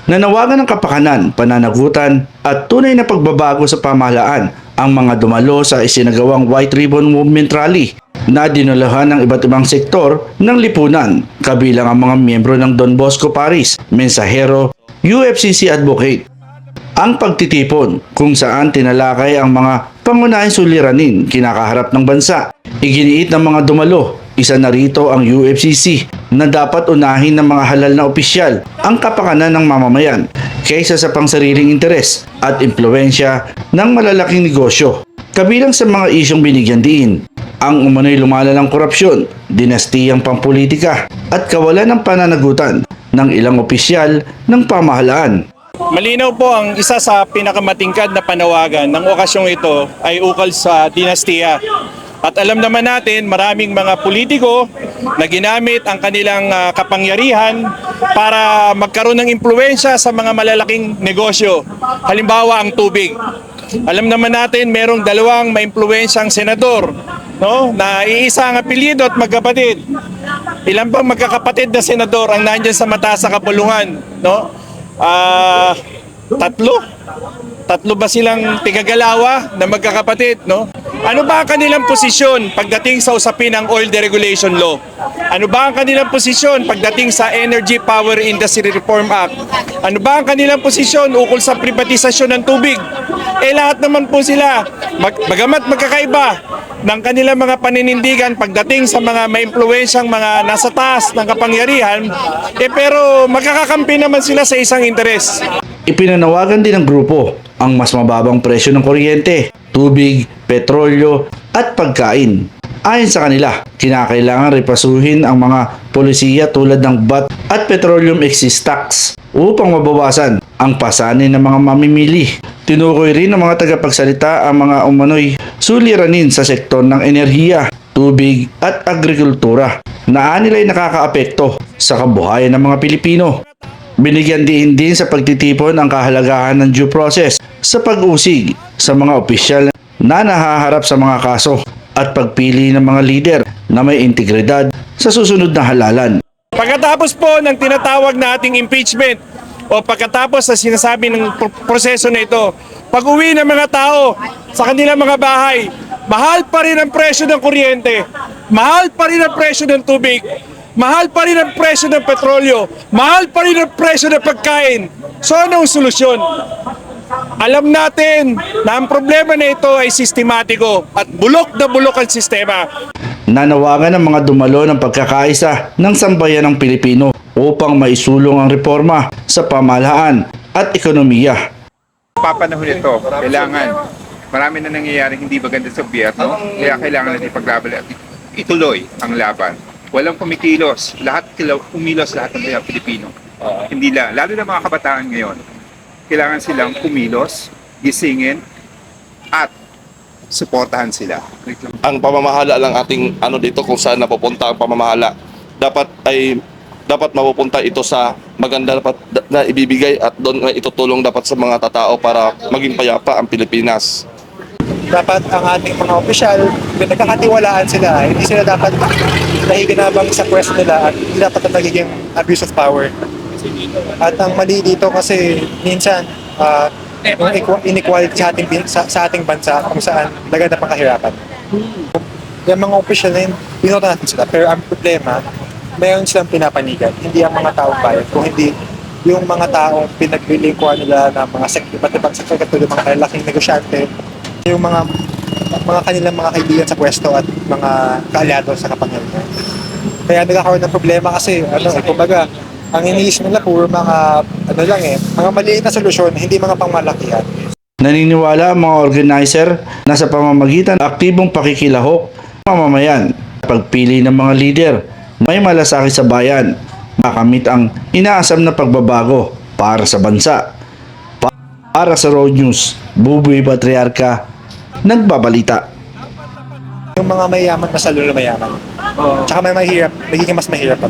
Nanawagan ng kapakanan, pananagutan at tunay na pagbabago sa pamahalaan ang mga dumalo sa isinagawang White Ribbon Movement Rally na dinulahan ng iba't ibang sektor ng lipunan, kabilang ang mga miyembro ng Don Bosco Paris, Mensahero, UFCC Advocate. Ang pagtitipon kung saan tinalakay ang mga pangunahing suliranin kinakaharap ng bansa. Iginiit ng mga dumalo, isa na rito ang UFCC na dapat unahin ng mga halal na opisyal ang kapakanan ng mamamayan kaysa sa pangsariling interes at impluensya ng malalaking negosyo. Kabilang sa mga isyong binigyan diin, ang umano'y lumalalang korupsyon, dinastiyang pampolitika at kawalan ng pananagutan ng ilang opisyal ng pamahalaan. Malinaw po ang isa sa pinakamatingkad na panawagan ng okasyong ito ay ukol sa dinastiya. At alam naman natin, maraming mga politiko na ginamit ang kanilang kapangyarihan para magkaroon ng impluensya sa mga malalaking negosyo. Halimbawa, ang tubig. Alam naman natin, merong dalawang maimpluwensyang senador, no, na iisa ang apelyido at magkapatid. Ilan bang magkakapatid na senador ang nandyan sa mataas sa kapulungan? No? Tatlo ba silang tigagalawa na magkakapatid, no? Ano ba ang kanilang posisyon pagdating sa usapin ng Oil Deregulation Law? Ano ba ang kanilang posisyon pagdating sa Energy Power Industry Reform Act? Ano ba ang kanilang posisyon ukol sa privatisasyon ng tubig? Lahat naman po sila, bagamat magkakaiba ng kanilang mga paninindigan pagdating sa mga maimpluwensyang mga nasa taas ng kapangyarihan, pero magkakakampi naman sila sa isang interes. Ipinanawagan din ng grupo ang mas mababang presyo ng kuryente, tubig, petrolyo at pagkain. Ayon sa kanila, kinakailangan repasuhin ang mga polisiya tulad ng VAT at Petroleum Excise Tax upang mabawasan ang pasanin ng mga mamimili. Tinukoy rin ng mga tagapagsalita ang mga umano'y suliranin sa sektor ng enerhiya, tubig at agrikultura na anila'y nakakaapekto sa kabuhayan ng mga Pilipino. Binigyan din sa pagtitipon ang kahalagahan ng due process sa pag-usig sa mga opisyal na nahaharap sa mga kaso at pagpili ng mga lider na may integridad sa susunod na halalan. Pagkatapos po ng tinatawag na ating impeachment o pagkatapos sa sinasabi ng proseso na ito, pag-uwi ng mga tao sa kanilang mga bahay, mahal pa rin ang presyo ng kuryente, mahal pa rin ang presyo ng tubig, mahal pa rin ang presyo ng petrolyo, mahal pa rin ang presyo ng pagkain. So anong solusyon? Alam natin na ang problema na ito ay sistematiko at bulok na bulok ang sistema. Nanawagan ng mga dumalo ng pagkakaisa ng sambayan ng Pilipino upang maisulong ang reforma sa pamahalaan at ekonomiya. Papanahon ito, kailangan marami na nangyayari hindi maganda sa gobyerno, kaya kailangan natin ipaglaban at ituloy ang laban. Walang kumikilos, umilos lahat ng mga Pilipino. Hindi lang, lalo na mga kabataan ngayon. Kailangan silang kumilos, gisingin, at suportahan sila. Ang pamamahala lang ating dito kung saan napupunta ang pamamahala. Dapat mapupunta ito sa maganda dapat na ibibigay at doon itutulong dapat sa mga tatao para maging payapa ang Pilipinas. Dapat ang ating mga opisyal, nagkakatiwalaan sila, hindi sila dapat nahiginabang sa pwesto nila at hindi dapat nagiging abuse of power. At ang mali dito kasi minsan yung inequality sa ating bansa kung saan lagad na pangkahirapan. Yung mga opisyal na yun, binoto natin sila, pero ang problema, mayroon silang pinapanigan, hindi ang mga taong bayan, kung hindi yung mga taong pinaglilingkuhan nila ng mga iba't ibang sektor katulad mga malalaking negosyante, yung mga kanilang mga kaibigan sa pwesto at mga kaalyado sa kapangyarihan. Kaya nagkakaroon ng problema kasi kumbaga ang iniisip nila puro mga mga maliit na solusyon, hindi mga pangmalakihan. Naniniwala ang mga organizer na sa pamamagitan ng aktibong pakikilahok ng mamamayan, pagpili ng mga lider may malasakit sa bayan, makamit ang inaasam na pagbabago para sa bansa. Para sa Road News, Buboy Patriarca, nagbabalita. Yung mga mayaman, mas lalo mayaman. Tsaka may mahirap, nagiging mas mahirap pa.